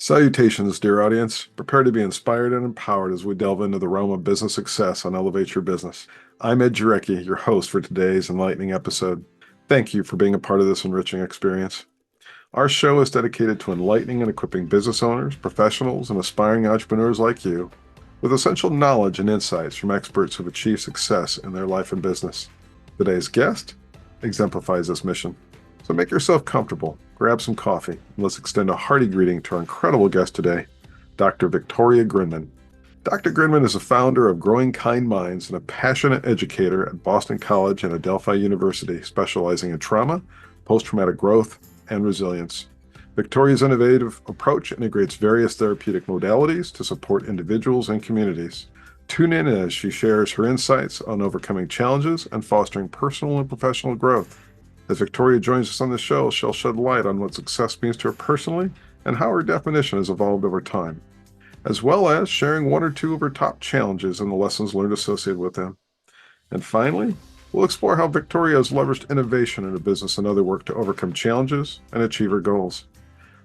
Salutations, dear audience. Prepare to be inspired and empowered as we delve into the realm of business success and elevate your business. I'm Ed Jarecki, your host for today's enlightening episode. Thank you for being a part of this enriching experience. Our show is dedicated to enlightening and equipping business owners, professionals, and aspiring entrepreneurs like you with essential knowledge and insights from experts who've achieved success in their life and business. Today's guest exemplifies this mission. So make yourself comfortable, grab some coffee, and let's extend a hearty greeting to our incredible guest today, Dr. Victoria Grinman. Dr. Grinman is a founder of Growing Kind Minds and a passionate educator at Boston College and Adelphi University, specializing in trauma, post-traumatic growth, and resilience. Victoria's innovative approach integrates various therapeutic modalities to support individuals and communities. Tune in as she shares her insights on overcoming challenges and fostering personal and professional growth. As Victoria joins us on the show, she'll shed light on what success means to her personally and how her definition has evolved over time, as well as sharing one or two of her top challenges and the lessons learned associated with them. And finally, we'll explore how Victoria has leveraged innovation in her business and other work to overcome challenges and achieve her goals.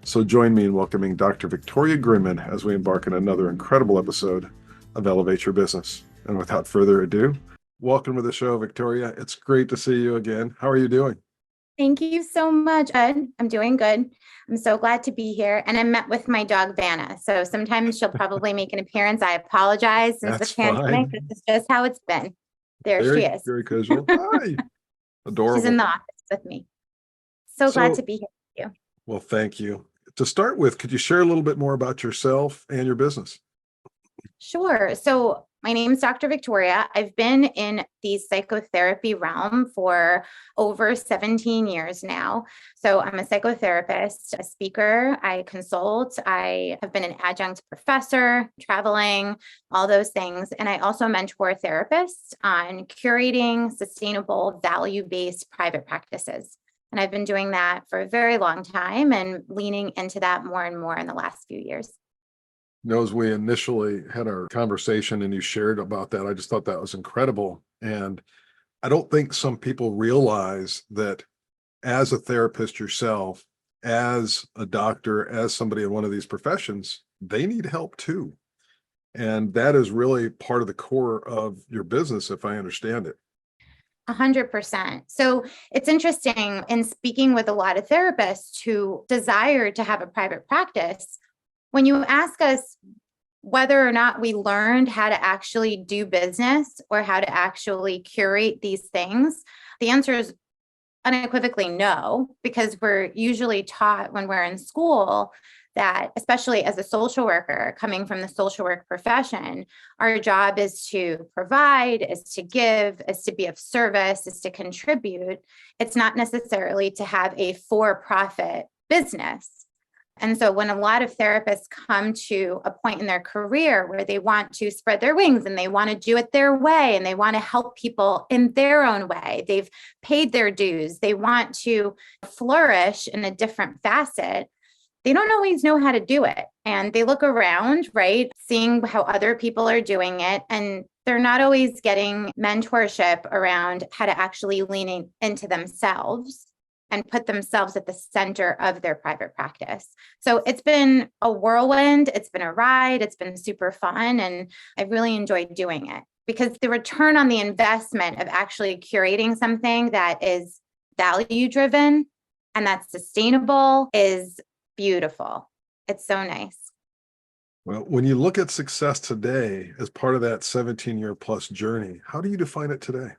So join me in welcoming Dr. Victoria Grinman as we embark on another incredible episode of Elevate Your Business. And without further ado, welcome to the show, Victoria. It's great to see you again. How are you doing? Thank you so much, Ed. I'm doing good. I'm so glad to be here. And I'm met with my dog, Vanna. So sometimes she'll probably make an appearance. I apologize since That's the pandemic. fine. This is just how it's been. There she is. Very casual. Hi. Adorable. She's in the office with me. So glad to be here with you. Well, thank you. To start with, could you share a little bit more about yourself and your business? Sure. So my name is Dr. Victoria. I've been in the psychotherapy realm for over 17 years now. So I'm a psychotherapist, a speaker, I consult, I have been an adjunct professor, traveling, all those things. And I also mentor therapists on curating sustainable, value-based private practices. And I've been doing that for a very long time and leaning into that more and more in the last few years. As we initially had our conversation and you shared about that, I just thought that was incredible. And I don't think some people realize that as a therapist yourself, as a doctor, as somebody in one of these professions, they need help too. And that is really part of the core of your business, if I understand it. 100%. So it's interesting in speaking with a lot of therapists who desire to have a private practice. When you ask us whether or not we learned how to actually do business or how to actually curate these things, the answer is unequivocally no, because we're usually taught when we're in school that, especially as a social worker coming from the social work profession, our job is to provide, is to give, is to be of service, is to contribute. It's not necessarily to have a for-profit business. And so when a lot of therapists come to a point in their career where they want to spread their wings and they want to do it their way and they want to help people in their own way, they've paid their dues, they want to flourish in a different facet, they don't always know how to do it. And they look around, right, seeing how other people are doing it. And they're not always getting mentorship around how to actually lean into themselves and put themselves at the center of their private practice. So it's been a whirlwind, it's been a ride, it's been super fun, and I really enjoyed doing it because the return on the investment of actually curating something that is value-driven and that's sustainable is beautiful. It's so nice. Well, when you look at success today as part of that 17-year plus journey, how do you define it today?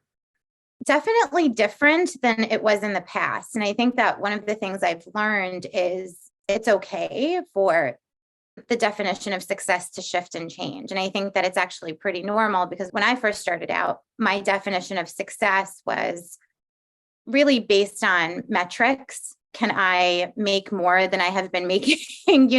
Definitely different than it was in the past. And I think that one of the things I've learned is it's okay for the definition of success to shift and change. And I think that it's actually pretty normal because when I first started out, my definition of success was really based on metrics. Can I make more than I have been making,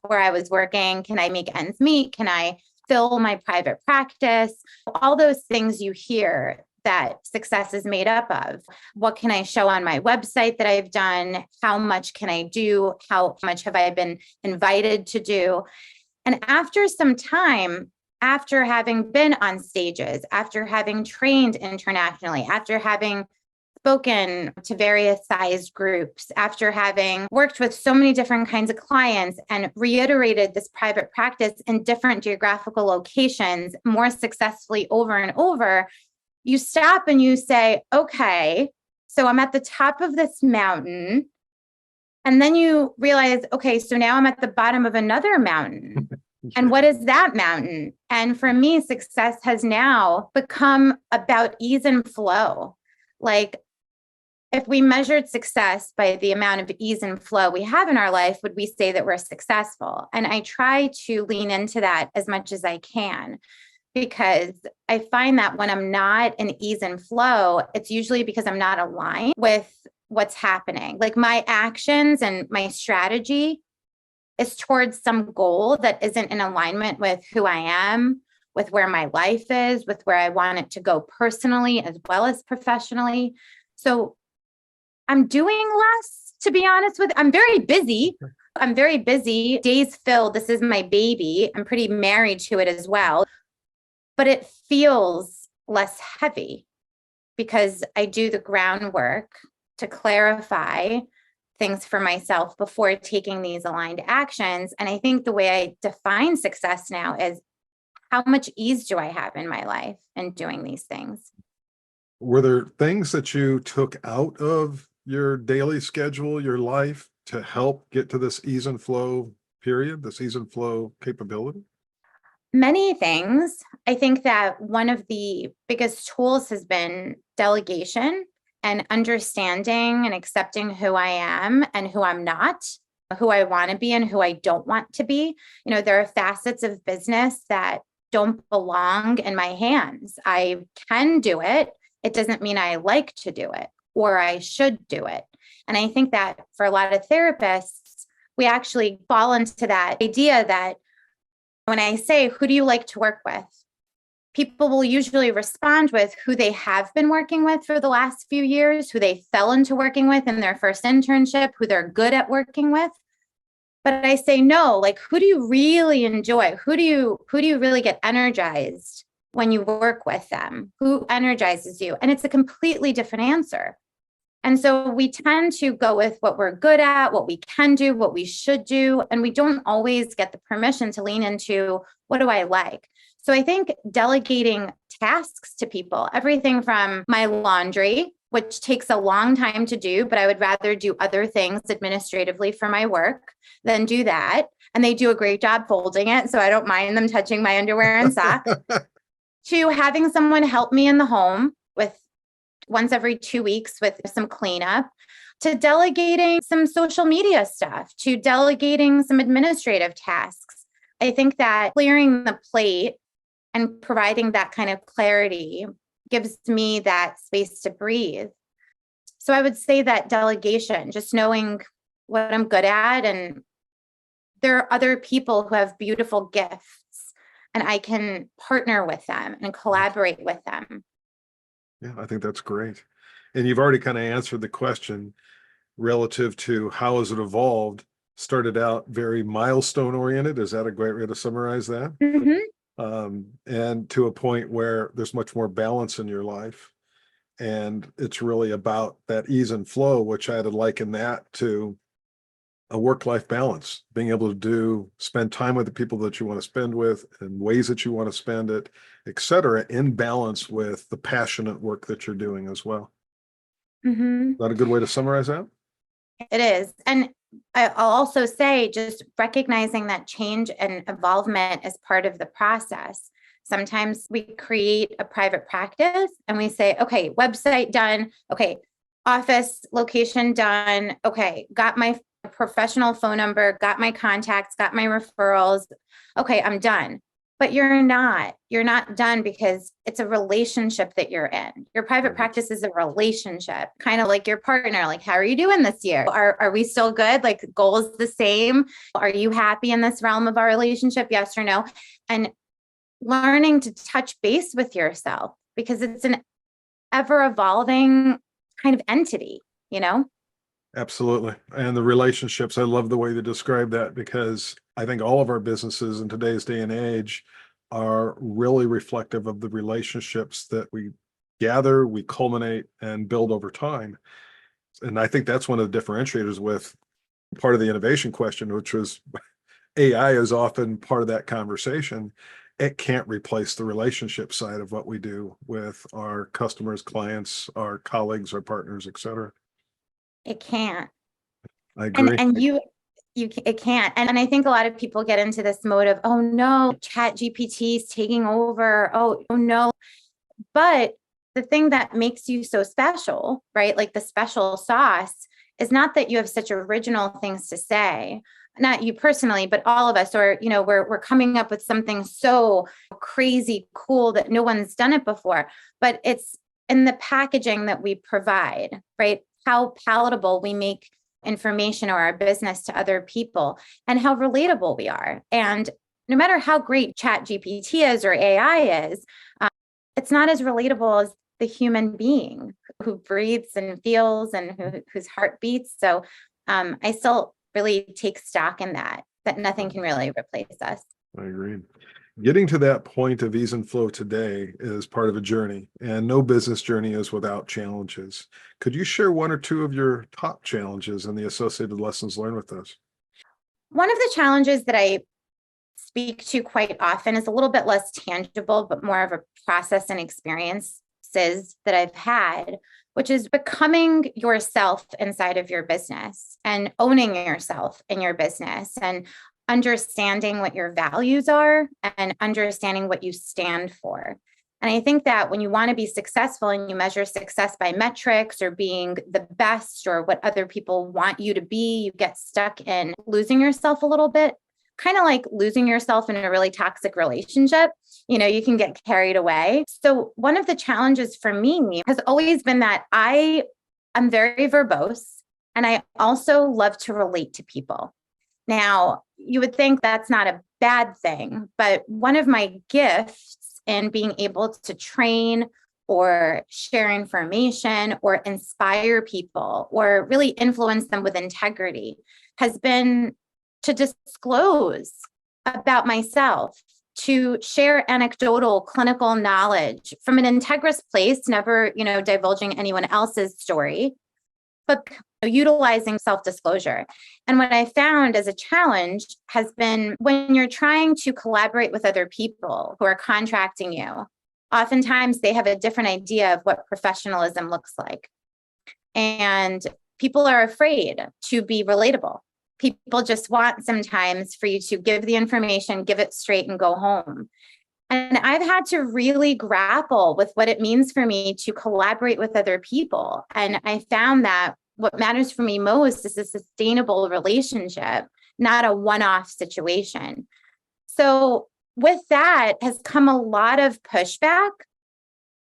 where I was working? Can I make ends meet? Can I fill my private practice? All those things you hear that success is made up of. What can I show on my website that I've done? How much can I do? How much have I been invited to do? And after some time, after having been on stages, after having trained internationally, after having spoken to various sized groups, after having worked with so many different kinds of clients and reiterated this private practice in different geographical locations more successfully over and over, you stop and you say, okay, so I'm at the top of this mountain. And then you realize, okay, so now I'm at the bottom of another mountain. And what is that mountain? And for me, success has now become about ease and flow. Like, if we measured success by the amount of ease and flow we have in our life, would we say that we're successful? And I try to lean into that as much as I can, because I find that when I'm not in ease and flow, it's usually because I'm not aligned with what's happening. Like, my actions and my strategy is towards some goal that isn't in alignment with who I am, with where my life is, with where I want it to go personally as well as professionally. So I'm doing less, to be honest with you. I'm very busy. Days filled. This is my baby. I'm pretty married to it as well. But it feels less heavy because I do the groundwork to clarify things for myself before taking these aligned actions. And I think the way I define success now is, how much ease do I have in my life in doing these things? Were there things that you took out of your daily schedule, your life, to help get to this ease and flow period, this ease and flow capability? Many things. I think that one of the biggest tools has been delegation and understanding and accepting who I am and who I'm not, who I want to be and who I don't want to be. You know, there are facets of business that don't belong in my hands. I can do it. It doesn't mean I like to do it or I should do it. And I think that for a lot of therapists, we actually fall into that idea that when I say, who do you like to work with? People will usually respond with who they have been working with for the last few years, who they fell into working with in their first internship, who they're good at working with. But I say, no, like, who do you really enjoy? Who do you really get energized when you work with them? Who energizes you? And it's a completely different answer. And so we tend to go with what we're good at, what we can do, what we should do. And we don't always get the permission to lean into, what do I like? So I think delegating tasks to people, everything from my laundry, which takes a long time to do, but I would rather do other things administratively for my work than do that. And they do a great job folding it, so I don't mind them touching my underwear and socks. To having someone help me in the home with once every 2 weeks with some cleanup, to delegating some social media stuff, to delegating some administrative tasks. I think that clearing the plate and providing that kind of clarity gives me that space to breathe. So I would say that delegation, just knowing what I'm good at, and there are other people who have beautiful gifts and I can partner with them and collaborate with them. Yeah, I think that's great. And you've already kind of answered the question relative to how has it evolved. Started out very milestone oriented. Is that a great way to summarize that? Mm-hmm. And to a point where there's much more balance in your life. And it's really about that ease and flow, which I'd liken that to a work-life balance, being able to spend time with the people that you want to spend with and ways that you want to spend it, et cetera, in balance with the passionate work that you're doing as well. Mm-hmm. Is that a good way to summarize that? It is. And I'll also say, just recognizing that change and evolvement is part of the process. Sometimes we create a private practice and we say, okay, website done. Okay, office location done. Okay, got my professional phone number, got my contacts, got my referrals. Okay, I'm done. But you're not done, because it's a relationship that you're in. Your private practice is a relationship, kind of like your partner. Like, how are you doing this year? Are we still good? Like, the goal is the same. Are you happy in this realm of our relationship? Yes or no? And learning to touch base with yourself, because it's an ever evolving kind of entity, you know? Absolutely. And the relationships, I love the way you describe that, because I think all of our businesses in today's day and age are really reflective of the relationships that we gather, we culminate, and build over time. And I think that's one of the differentiators with part of the innovation question, which was AI is often part of that conversation. It can't replace the relationship side of what we do with our customers, clients, our colleagues, our partners, et cetera. It can't. I agree. And it can't. And I think a lot of people get into this mode of, oh no, chat GPT is taking over. Oh no. But the thing that makes you so special, right? Like the special sauce is not that you have such original things to say, not you personally, but all of us, or, we're coming up with something so crazy cool that no one's done it before, but it's in the packaging that we provide, right? How palatable we make information or our business to other people and how relatable we are. And no matter how great chat GPT is or AI is, it's not as relatable as the human being who breathes and feels and whose heart beats. So I still really take stock in that nothing can really replace us. I agree. Getting to that point of ease and flow today is part of a journey, and no business journey is without challenges. Could you share one or two of your top challenges and the associated lessons learned with those? One of the challenges that I speak to quite often is a little bit less tangible, but more of a process and experiences that I've had, which is becoming yourself inside of your business and owning yourself in your business and understanding what your values are and understanding what you stand for. And I think that when you want to be successful and you measure success by metrics or being the best or what other people want you to be, you get stuck in losing yourself a little bit, kind of like losing yourself in a really toxic relationship. You can get carried away. So one of the challenges for me has always been that I am very verbose and I also love to relate to people. Now, you would think that's not a bad thing, but one of my gifts in being able to train or share information or inspire people or really influence them with integrity has been to disclose about myself, to share anecdotal clinical knowledge from an integrous place, never, divulging anyone else's story, but utilizing self-disclosure. And what I found as a challenge has been when you're trying to collaborate with other people who are contracting you, oftentimes they have a different idea of what professionalism looks like. And people are afraid to be relatable. People just want sometimes for you to give the information, give it straight and go home. And I've had to really grapple with what it means for me to collaborate with other people. And I found that what matters for me most is a sustainable relationship, not a one-off situation. So with that has come a lot of pushback.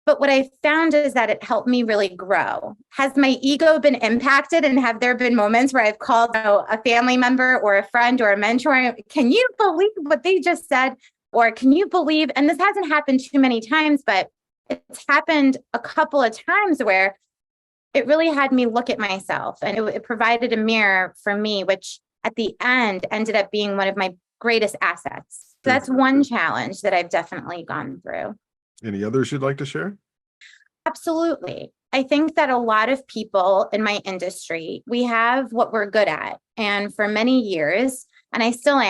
But what I found is that it helped me really grow. Has my ego been impacted? And have there been moments where I've called a family member or a friend or a mentor? Can you believe what they just said? Or can you believe, and this hasn't happened too many times, but it's happened a couple of times where it really had me look at myself and it provided a mirror for me, which at the end ended up being one of my greatest assets. So that's one challenge that I've definitely gone through. Any others you'd like to share? Absolutely. I think that a lot of people in my industry, we have what we're good at. And for many years, and I still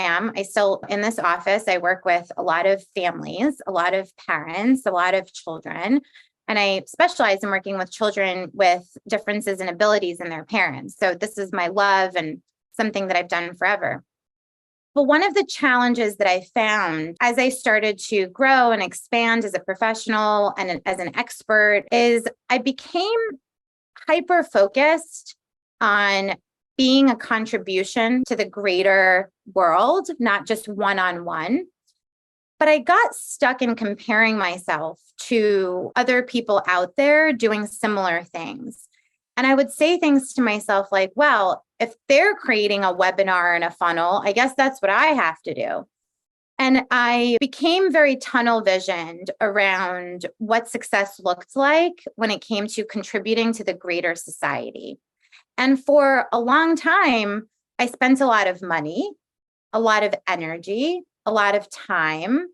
in this office, I work with a lot of families, a lot of parents, a lot of children. And I specialize in working with children with differences in abilities in their parents. So this is my love and something that I've done forever. But one of the challenges that I found as I started to grow and expand as a professional and as an expert is I became hyper-focused on being a contribution to the greater world, not just one-on-one. But I got stuck in comparing myself to other people out there doing similar things. And I would say things to myself like, well, if they're creating a webinar and a funnel, I guess that's what I have to do. And I became very tunnel visioned around what success looked like when it came to contributing to the greater society. And for a long time, I spent a lot of money, a lot of energy, a lot of time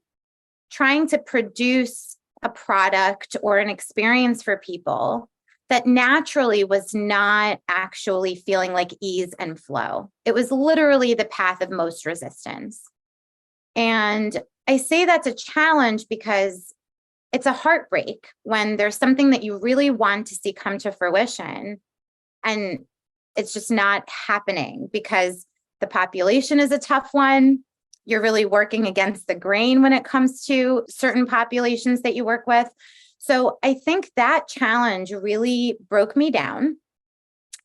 trying to produce a product or an experience for people that naturally was not actually feeling like ease and flow. It was literally the path of most resistance. And I say that's a challenge because it's a heartbreak when there's something that you really want to see come to fruition and it's just not happening because the population is a tough one. You're really working against the grain when it comes to certain populations that you work with. So I think that challenge really broke me down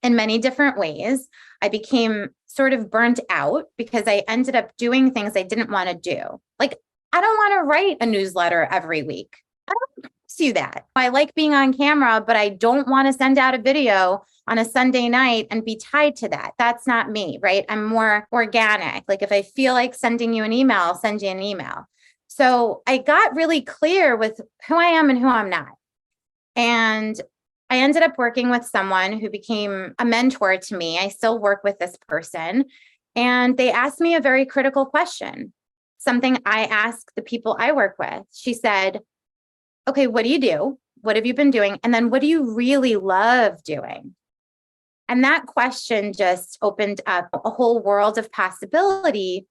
in many different ways. I became sort of burnt out because I ended up doing things I didn't want to do. Like, I don't want to write a newsletter every week. I don't do that. I like being on camera, but I don't want to send out a video on a Sunday night and be tied to that. That's not me, right? I'm more organic. Like if I feel like sending you an email, I'll send you an email. So I got really clear with who I am and who I'm not. And I ended up working with someone who became a mentor to me. I still work with this person. And they asked me a very critical question, something I ask the people I work with. She said, okay, what do you do? What have you been doing? And then what do you really love doing? And that question just opened up a whole world of possibility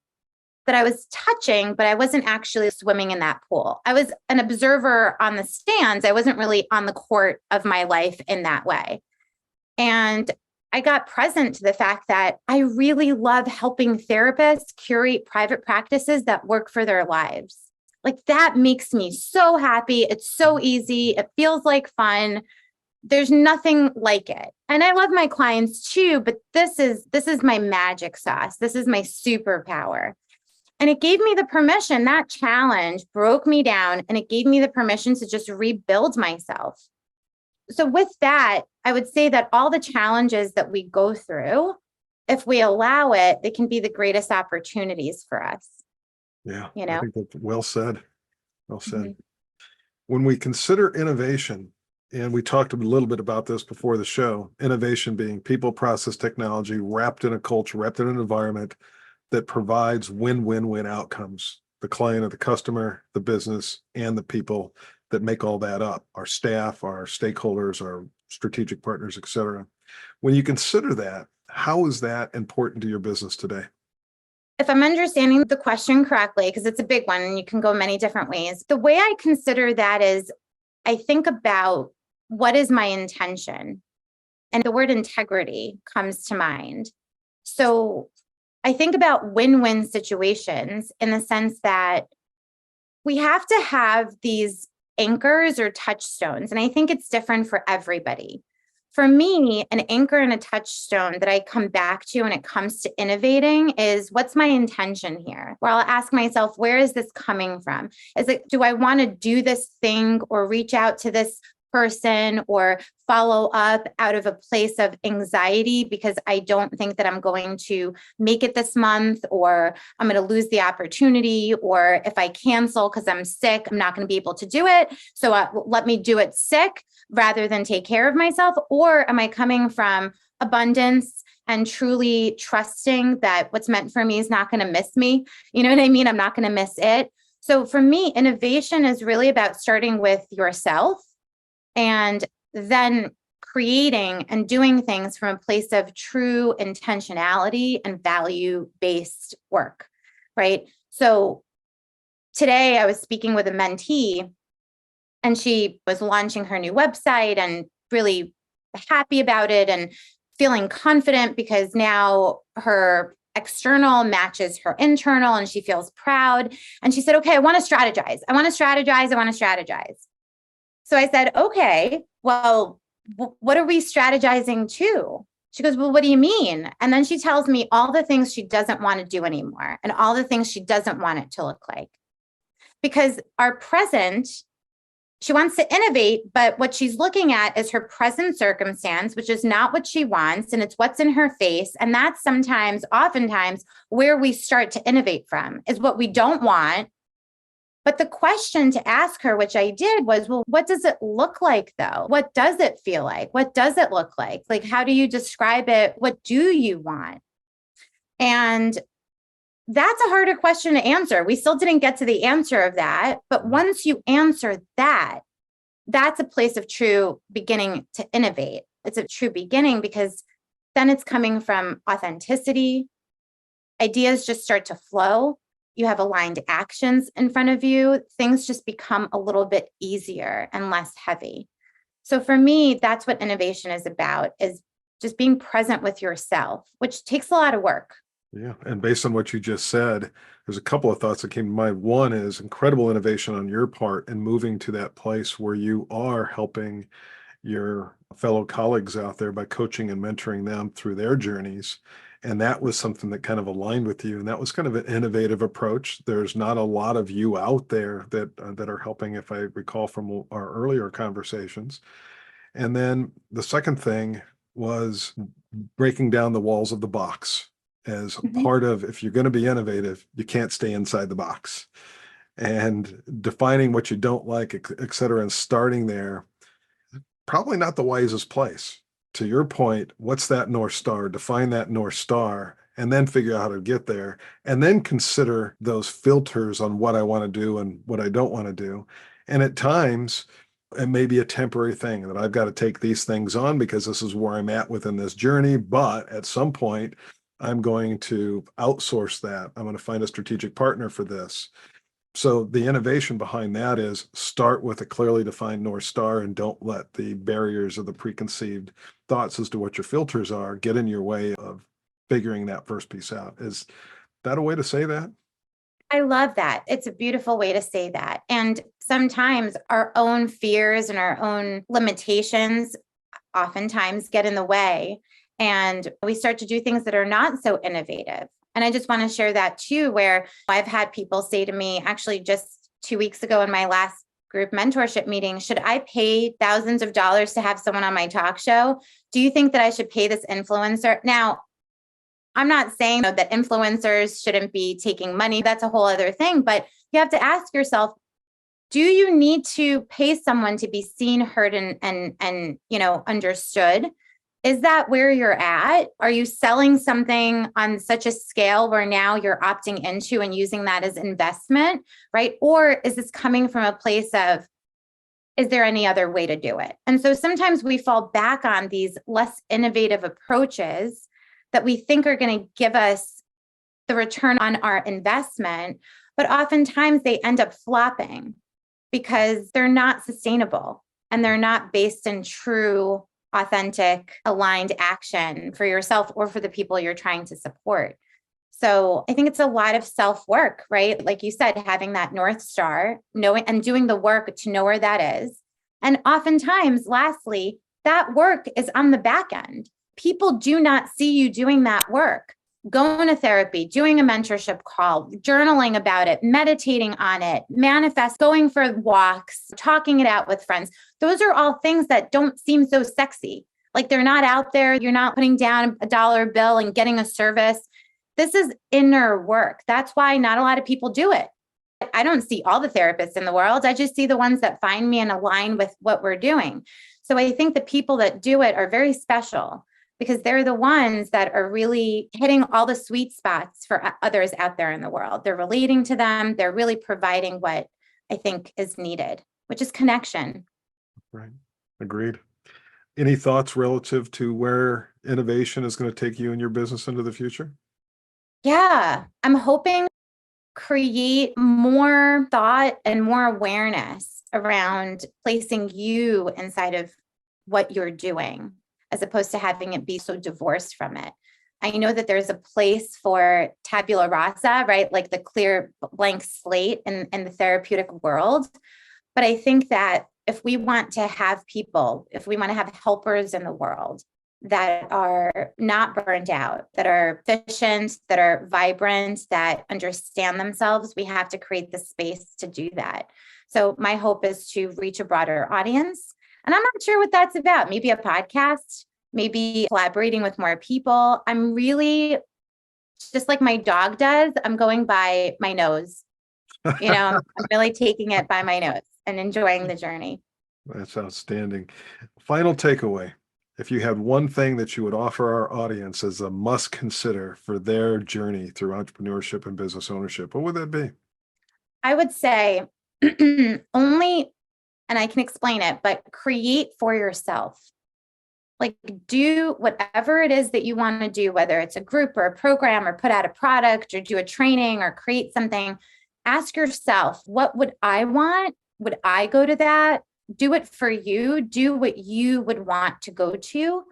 that I was touching, but I wasn't actually swimming in that pool. I was an observer on the stands. I wasn't really on the court of my life in that way. And I got present to the fact that I really love helping therapists curate private practices that work for their lives. Like that makes me so happy. It's so easy. It feels like fun. There's nothing like it. And I love my clients too, but this is my magic sauce. This is my superpower. And it gave me the permission, that challenge broke me down and it gave me the permission to just rebuild myself. So with that, I would say that all the challenges that we go through, if we allow it, they can be the greatest opportunities for us. Yeah, you know, I think that's well said. Well said. Mhm. When we consider innovation, and we talked a little bit about this before the show, innovation being people, process, technology wrapped in a culture, wrapped in an environment that provides win-win-win outcomes. The client or the customer, the business, and the people that make all that up, our staff, our stakeholders, our strategic partners, et cetera. When you consider that, how is that important to your business today? If I'm understanding the question correctly, because it's a big one and you can go many different ways, the way I consider that is I think about what is my intention? And the word integrity comes to mind. So I think about win-win situations in the sense that we have to have these anchors or touchstones. And I think it's different for everybody. For me, an anchor and a touchstone that I come back to when it comes to innovating is what's my intention here? Where I'll ask myself, where is this coming from? Is it, do I want to do this thing or reach out to this person or follow up out of a place of anxiety because I don't think that I'm going to make it this month, or I'm going to lose the opportunity, or if I cancel because I'm sick, I'm not going to be able to do it. So let me do it sick rather than take care of myself? Or am I coming from abundance and truly trusting that what's meant for me is not going to miss me? You know what I mean? I'm not going to miss it. So for me, innovation is really about starting with yourself and then creating and doing things from a place of true intentionality and value-based work, right? So today I was speaking with a mentee and she was launching her new website and really happy about it and feeling confident because now her external matches her internal and she feels proud. And she said, okay, I want to strategize. I want to strategize. So I said, okay, well, what are we strategizing to? She goes, well, what do you mean? And then she tells me all the things she doesn't want to do anymore and all the things she doesn't want it to look like. Because our present, she wants to innovate, but what she's looking at is her present circumstance, which is not what she wants, and it's what's in her face. And that's oftentimes, where we start to innovate from, is what we don't want. But the question to ask her, which I did, was, well, what does it look like though? What does it feel like? What does it look like? Like, how do you describe it? What do you want? And That's a harder question to answer. We still didn't get to the answer of that. But once you answer that, that's a place of true beginning to innovate. It's a true beginning because then it's coming from authenticity. Ideas just start to flow. You have aligned actions in front of you. Things just become a little bit easier and less heavy. So for me, that's what innovation is about, is just being present with yourself, which takes a lot of work. Yeah. And based on what you just said, there's a couple of thoughts that came to mind. One is incredible innovation on your part in moving to that place where you are helping your fellow colleagues out there by coaching and mentoring them through their journeys. And that was something that kind of aligned with you. And that was kind of an innovative approach. There's not a lot of you out there that are helping, if I recall from our earlier conversations. And then the second thing was breaking down the walls of the box as part of, if you're going to be innovative, you can't stay inside the box, and defining what you don't like, et cetera, and starting there, probably not the wisest place. To your point, what's that North Star? Define that North Star, and then figure out how to get there, and then consider those filters on what I want to do and what I don't want to do. And at times, it may be a temporary thing that I've got to take these things on because this is where I'm at within this journey. But at some point, I'm going to outsource that. I'm going to find a strategic partner for this. So the innovation behind that is start with a clearly defined North Star and don't let the barriers of the preconceived thoughts as to what your filters are get in your way of figuring that first piece out. Is that a way to say that? I love that. It's a beautiful way to say that. And sometimes our own fears and our own limitations oftentimes get in the way, and we start to do things that are not so innovative. And I just want to share that too, where I've had people say to me, actually just 2 weeks ago in my last group mentorship meeting, should I pay thousands of dollars to have someone on my talk show? Do you think that I should pay this influencer? Now, I'm not saying that influencers shouldn't be taking money. That's a whole other thing. But you have to ask yourself, do you need to pay someone to be seen, heard, and understood? Is that where you're at? Are you selling something on such a scale where now you're opting into and using that as investment, right? Or is this coming from a place of, is there any other way to do it? And so sometimes we fall back on these less innovative approaches that we think are going to give us the return on our investment, but oftentimes they end up flopping because they're not sustainable and they're not based in true, authentic, aligned action for yourself or for the people you're trying to support. So I think it's a lot of self-work, right? Like you said, having that North Star, knowing and doing the work to know where that is. And oftentimes, lastly, that work is on the back end. People do not see you doing that work. Going to therapy, doing a mentorship call, journaling about it, meditating on it, manifest, going for walks, talking it out with friends. Those are all things that don't seem so sexy. Like they're not out there. You're not putting down a dollar bill and getting a service. This is inner work. That's why not a lot of people do it. I don't see all the therapists in the world. I just see the ones that find me and align with what we're doing. So I think the people that do it are very special, because they're the ones that are really hitting all the sweet spots for others out there in the world. They're relating to them. They're really providing what I think is needed, which is connection. Right. Agreed. Any thoughts relative to where innovation is going to take you and your business into the future? Yeah, I'm hoping create more thought and more awareness around placing you inside of what you're doing, as opposed to having it be so divorced from it. I know that there's a place for tabula rasa, right? Like the clear blank slate in the therapeutic world. But I think that if we want to have people, if we want to have helpers in the world that are not burned out, that are efficient, that are vibrant, that understand themselves, we have to create the space to do that. So my hope is to reach a broader audience. And I'm not sure what that's about. Maybe a podcast, maybe collaborating with more people. I'm really, just like my dog does, I'm going by my nose. I'm really taking it by my nose and enjoying the journey. That's outstanding. Final takeaway. if you had one thing that you would offer our audience as a must consider for their journey through entrepreneurship and business ownership, what would that be? I would say only, and I can explain it, but create for yourself. Like, do whatever it is that you want to do, whether it's a group or a program or put out a product or do a training or create something. Ask yourself, what would I want? Would I go to that? Do it for you. Do what you would want to go to.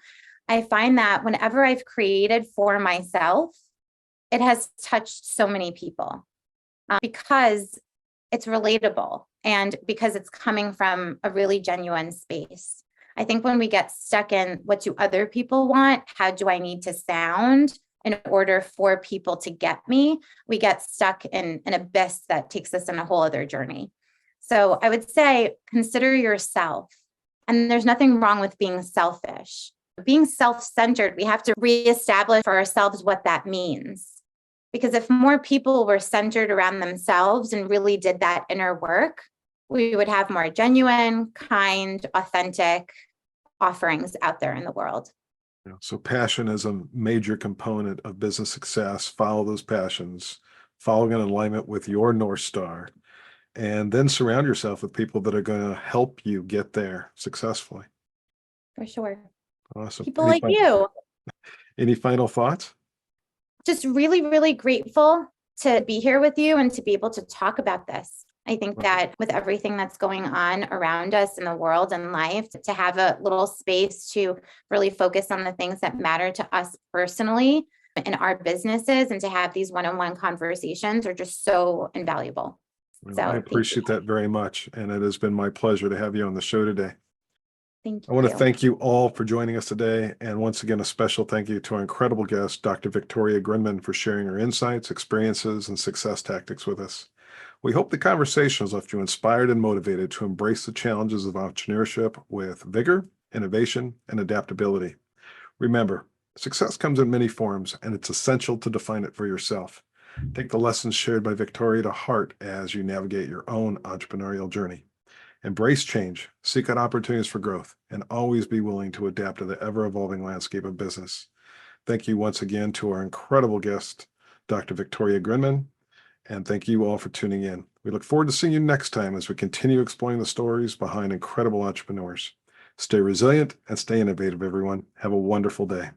I find that whenever I've created for myself, it has touched so many people because it's relatable and because it's coming from a really genuine space. I think when we get stuck in what do other people want, how do I need to sound in order for people to get me, we get stuck in an abyss that takes us in a whole other journey. So I would say consider yourself. And there's nothing wrong with being selfish. Being self-centered, we have to reestablish for ourselves what that means. Because if more people were centered around themselves and really did that inner work, we would have more genuine, kind, authentic offerings out there in the world. So passion is a major component of business success. Follow those passions, follow in alignment with your North Star, and then surround yourself with people that are going to help you get there successfully. For sure. Awesome. People like you. Any final thoughts? Just really, really grateful to be here with you and to be able to talk about this. I think that with everything that's going on around us in the world and life, to have a little space to really focus on the things that matter to us personally in our businesses and to have these one-on-one conversations are just so invaluable. Well, So I appreciate that very much. And it has been my pleasure to have you on the show today. Thank you. I want to thank you all for joining us today. And once again, a special thank you to our incredible guest, Dr. Victoria Grinman, for sharing her insights, experiences, and success tactics with us. We hope the conversation has left you inspired and motivated to embrace the challenges of entrepreneurship with vigor, innovation, and adaptability. Remember, success comes in many forms, and it's essential to define it for yourself. Take the lessons shared by Victoria to heart as you navigate your own entrepreneurial journey. Embrace change, seek out opportunities for growth, and always be willing to adapt to the ever-evolving landscape of business. Thank you once again to our incredible guest, Dr. Victoria Grinman, and thank you all for tuning in. We look forward to seeing you next time as we continue exploring the stories behind incredible entrepreneurs. Stay resilient and stay innovative, everyone. Have a wonderful day.